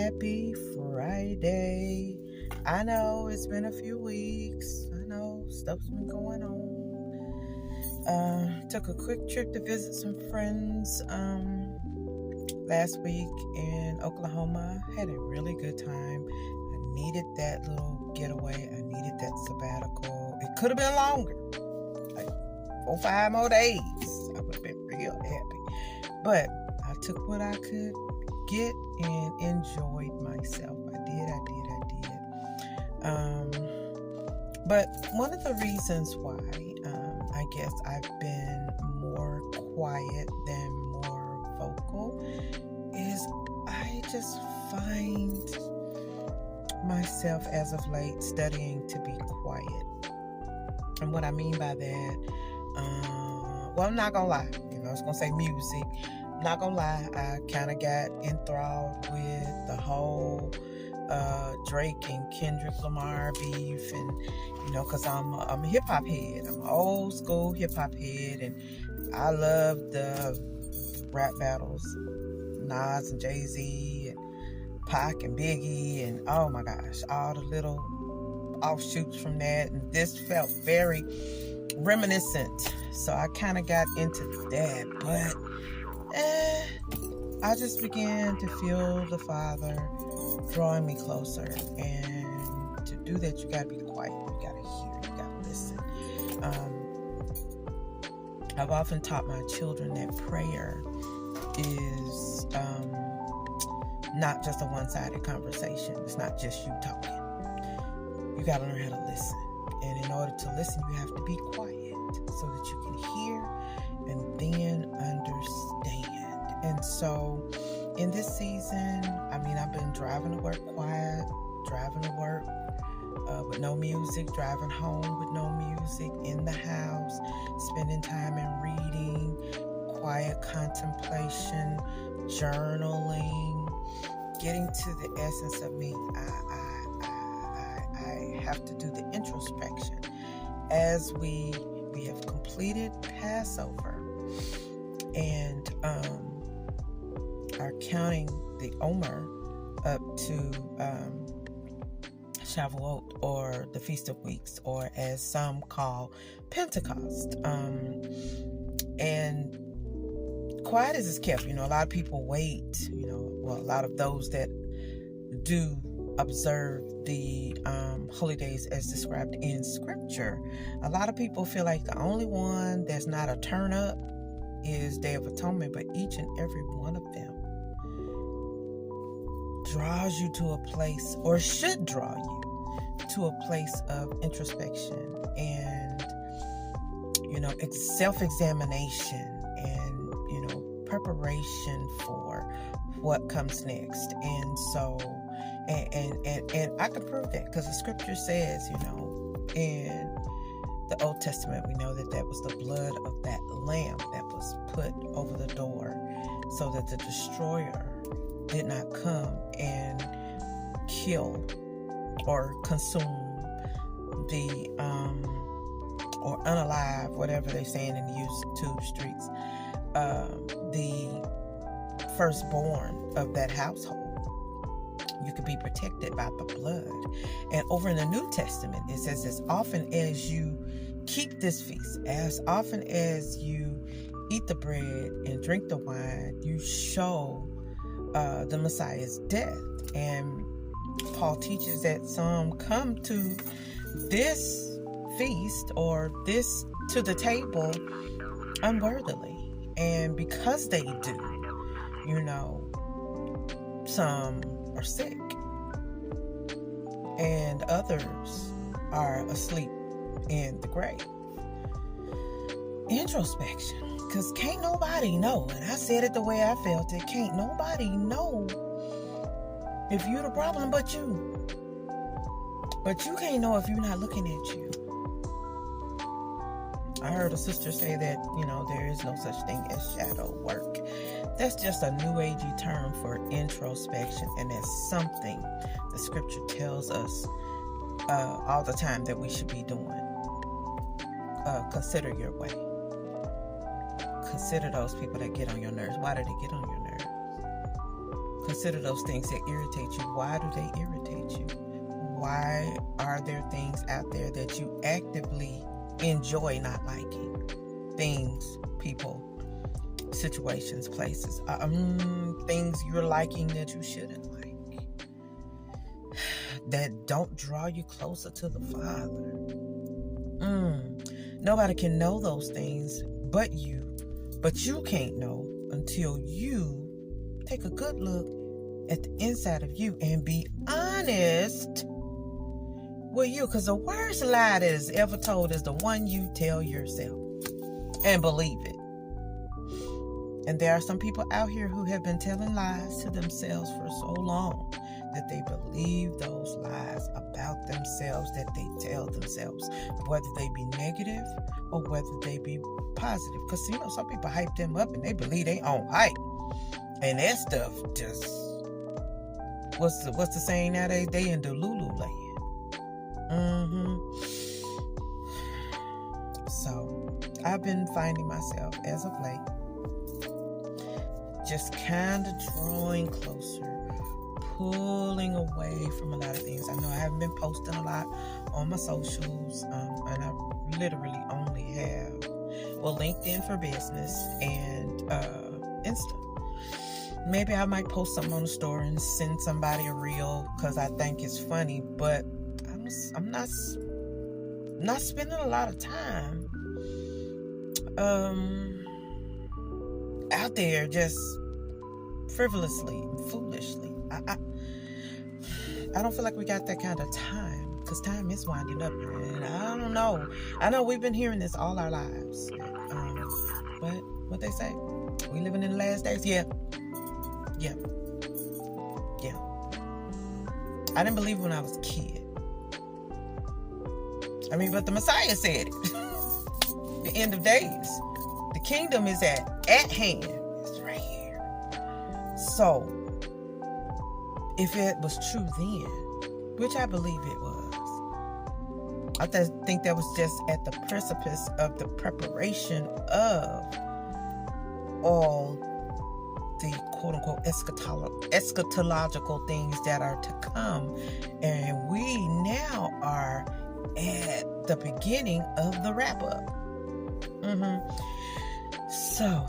Happy Friday. I know it's been a few weeks. I know stuff's been going on. Took a quick trip to visit some friends last week in Oklahoma. Had a really good time. I needed that little getaway. I needed that sabbatical. It could have been longer, like 4-5 more days. I would have been real happy. But I took what I could get and enjoyed myself. I did. But one of the reasons why I guess I've been more quiet than more vocal is I just find myself as of late studying to be quiet. And what I mean by that, well, I'm not gonna lie, I was gonna say music. I'm not gonna lie, I kind of got enthralled with the whole Drake and Kendrick Lamar beef, and because I'm a hip hop head. I'm an old school hip hop head, and I love the rap battles, Nas and Jay-Z and Pac and Biggie, and oh my gosh, all the little offshoots from that, and this felt very reminiscent, so I kind of got into that. But I just began to feel the Father drawing me closer, and to do that you gotta be quiet, you gotta hear, you gotta listen. I've often taught my children that prayer is not just a one-sided conversation. It's not just you talking. You gotta learn how to listen, and in order to listen you have to be quiet so that you can hear and then understand. And so in this season, I've been driving to work quiet, driving to work with no music, driving home with no music, in the house, spending time in reading, quiet contemplation, journaling, getting to the essence of me. I have to do the introspection. As we have completed Passover and are counting the Omer up to Shavuot, or the Feast of Weeks, or as some call Pentecost. And quiet as is kept. A lot of people wait. A lot of those that do observe the holy days as described in Scripture, a lot of people feel like the only one that's not a turn up is Day of Atonement, but each and every one of them draws you to a place, or should draw you to a place of introspection and self-examination and preparation for what comes next. And so and I can prove that, because the Scripture says, in the Old Testament, we know that was the blood of that lamb that was put over the door so that the destroyer did not come and kill or consume the or unalive, whatever they're saying in the YouTube streets, the firstborn of that household. You could be protected by the blood. And over in the New Testament, it says, as often as you keep this feast, as often as you eat the bread and drink the wine, you show the Messiah's death. And Paul teaches that some come to this feast, or this to the table, unworthily. And because they do, some are sick and others are asleep in the grave. Introspection, because can't nobody know, and I said it the way I felt it, can't nobody know if you're the problem but you. But you can't know if you're not looking at you. I heard a sister say that, there is no such thing as shadow work. That's just a new agey term for introspection, and that's something the Scripture tells us all the time that we should be doing. Consider your way. Consider those people that get on your nerves. Why do they get on your nerves? consider those things that irritate you. Why do they irritate you? Why are there things out there that you actively enjoy not liking? Things, people, situations, places, things you're liking that you shouldn't like, that don't draw you closer to the Father. Nobody can know those things but you can't know until you take a good look at the inside of you and be honest with you, because the worst lie that is ever told is the one you tell yourself and believe it. And there are some people out here who have been telling lies to themselves for so long that they believe those lies about themselves that they tell themselves, whether they be negative or whether they be positive. Because, some people hype them up and they believe they own hype. And that stuff just, what's the saying nowadays? They in Delulu land. So, I've been finding myself as of late just kind of drawing closer, pulling away from a lot of things. I know I haven't been posting a lot on my socials, and I literally only have, LinkedIn for business and Insta. Maybe I might post something on the store and send somebody a reel because I think it's funny, but I'm not spending a lot of time out there just frivolously and foolishly. I don't feel like we got that kind of time, because time is winding up, and I don't know. I know we've been hearing this all our lives, but what they say, we living in the last days. Yeah. I didn't believe it when I was a kid. But the Messiah said it. The end of days. The kingdom is at hand. It's right here. So, if it was true then, which I believe it was, I think that was just at the precipice of the preparation of all the quote-unquote eschatological things that are to come. And we now are at the beginning of the wrap-up. So,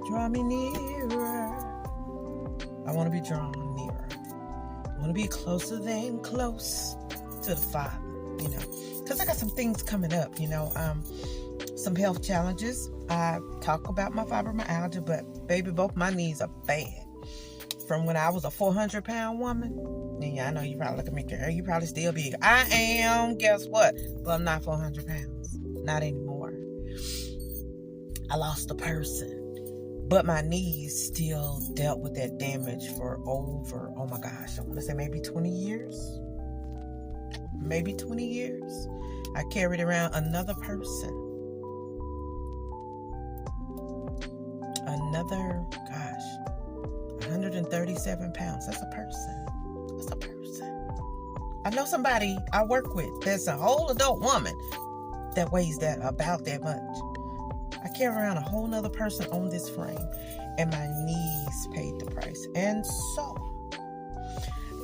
draw me nearer. I want to be drawn nearer. I want to be closer than close to the Father, because I got some things coming up, some health challenges. I talk about my fibromyalgia, but baby, both my knees are bad. From when I was a 400-pound woman, yeah, I know you probably look at me, girl, you probably still big. I am, guess what? But I'm not 400 pounds. Not anymore. I lost a person. But my knees still dealt with that damage for over, oh my gosh, I want to say maybe 20 years. Maybe 20 years. I carried around another person. Another, 137 pounds. That's a person. I know somebody I work with that's a whole adult woman that weighs about that much. I carry around a whole nother person on this frame, and my knees paid the price. And so,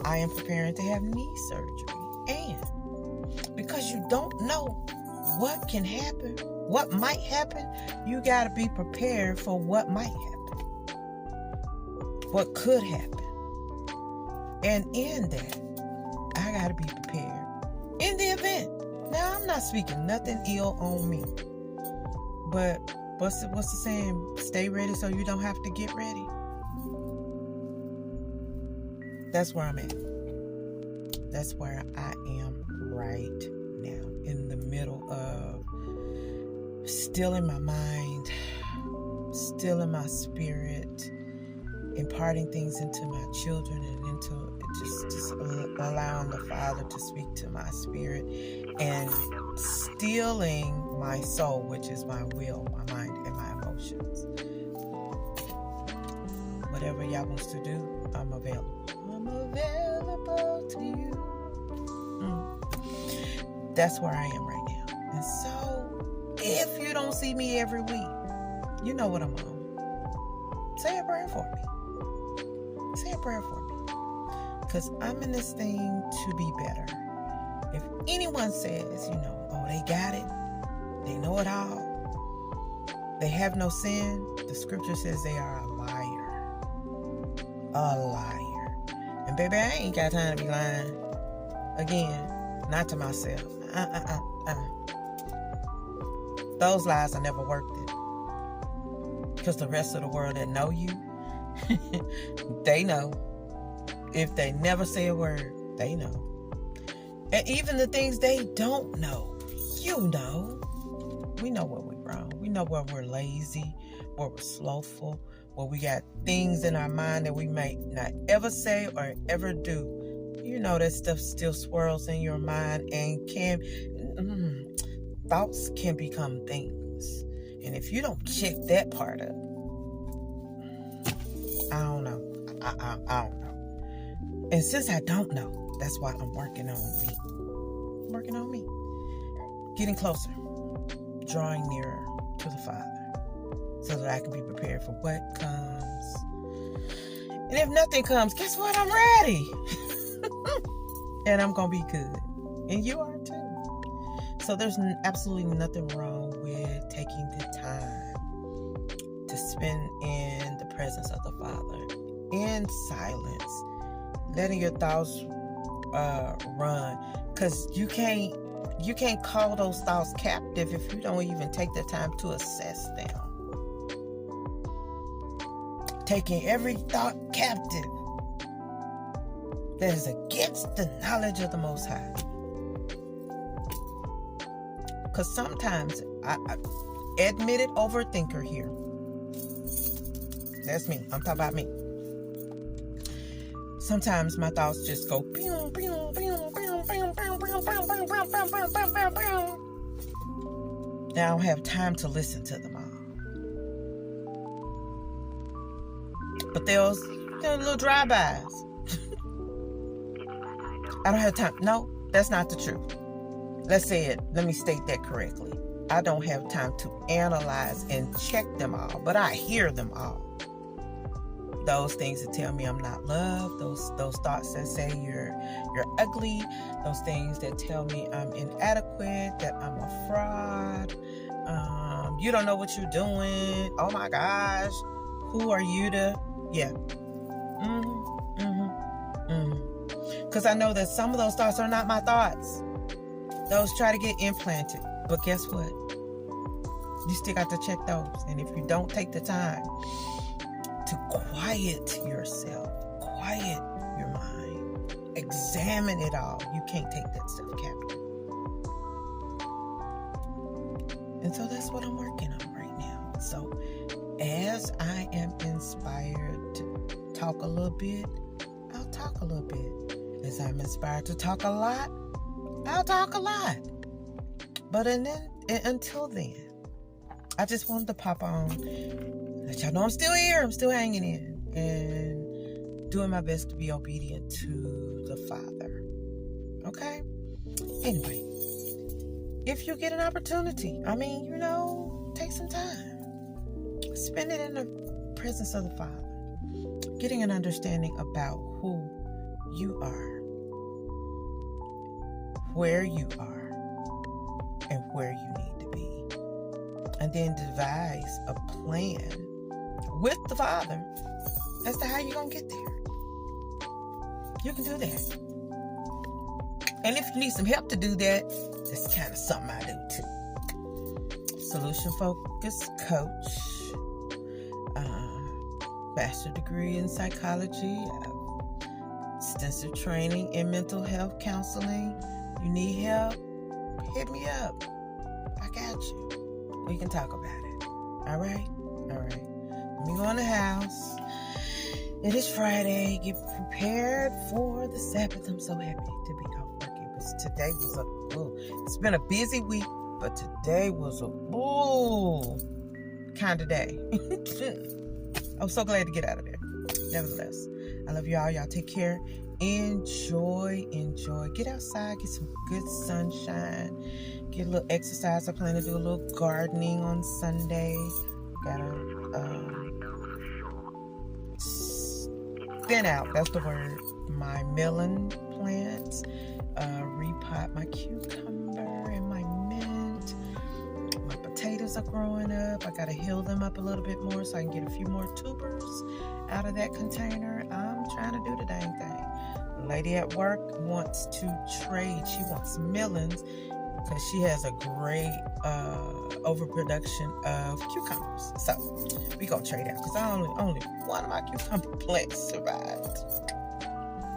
I am preparing to have knee surgery. And because you don't know what can happen, what might happen, you got to be prepared for what might happen, what could happen. And in that, I got to be prepared in the event. Now, I'm not speaking nothing ill on me, but what's the saying? Stay ready so you don't have to get ready. That's where I'm at. That's where I am right now, in the middle of still in my mind, still in my spirit, imparting things into my children and into just allowing the Father to speak to my spirit, and stealing my soul, which is my will, my mind, and my emotions. Whatever y'all wants to do, I'm available. I'm available to you. That's where I am right now. And so, if you don't see me every week, you know what I'm on. Say a prayer for me. Say a prayer for me. Because I'm in this thing to be better. If anyone says, oh, they got it, they know it all, they have no sin, the scripture says they are a liar. A liar. And baby, I ain't got time to be lying. Again, not to myself. Those lies are never worth it. Because the rest of the world that know you, they know. If they never say a word, they know. And even the things they don't know, you know. We know where we're wrong. We know where we're lazy, where we're slowful, where we got things in our mind that we may not ever say or ever do. You know that stuff still swirls in your mind and thoughts can become things. And if you don't check that part up, I don't know. I don't know. And since I don't know, that's why I'm working on me. Getting closer. Drawing nearer to the Father. So that I can be prepared for what comes. And if nothing comes, guess what? I'm ready. And I'm going to be good. And you are too. So there's absolutely nothing wrong with taking the time to spend in the presence of the Father. In silence. Letting your thoughts run. Because you can't call those thoughts captive if you don't even take the time to assess them. Taking every thought captive that is against the knowledge of the Most High. Because sometimes, I admitted overthinker here. That's me. I'm talking about me. Sometimes my thoughts just go pew, pew, pew, pew, pew, pew, pew, pew, pew, pew, pew, pew. I don't have time to listen to them all. But there's little drive-bys. I don't have time. No, that's not the truth. Let me state that correctly. I don't have time to analyze and check them all, but I hear them all. Those things that tell me I'm not loved, those thoughts that say you're ugly, those things that tell me I'm inadequate, that I'm a fraud, you don't know what you're doing, oh my gosh, who are you to, because I know that some of those thoughts are not my thoughts. Those try to get implanted, but guess what? You still got to check those, and if you don't take the time to quiet yourself, quiet your mind, examine it all, you can't take that stuff captive. And so that's what I'm working on right now. So as I am inspired to talk a little bit, I'll talk a little bit. As I'm inspired to talk a lot, I'll talk a lot. But until then, I just wanted to pop on, let y'all know I'm still here. I'm still hanging in and doing my best to be obedient to the Father. Okay? Anyway, if you get an opportunity, take some time. Spend it in the presence of the Father. Getting an understanding about who you are, where you are, and where you need to be. And then devise a plan with the Father as to how you're going to get there. You can do that. And if you need some help to do that, that's kind of something I do too. Solution focused coach, master's degree in psychology, extensive training in mental health counseling. You need help? Hit me up. I got you. We can talk about it. All right. Let me go in the house. It is Friday. Get prepared for the Sabbath. I'm so happy to be off work. Today was it's been a busy week, but today was a kind of day. I'm so glad to get out of there. Nevertheless, I love y'all. Y'all take care. Enjoy. Get outside. Get some good sunshine. Get a little exercise. I plan to do a little gardening on Sunday. Gotta thin out. That's the word. My melon plants, repot my cucumber and my mint. My potatoes are growing up. I gotta heal them up a little bit more so I can get a few more tubers out of that container. I'm trying to do the dang thing. The lady at work wants to trade. She wants melons because she has a great overproduction of cucumbers. So we gonna trade out because only one of my cucumber plants survived.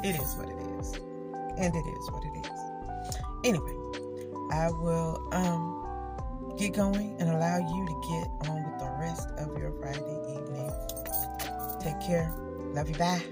It is what it is, and it is what it is. Anyway, I will get going and allow you to get on with the rest of your Friday evening. Take care. Love you. Bye.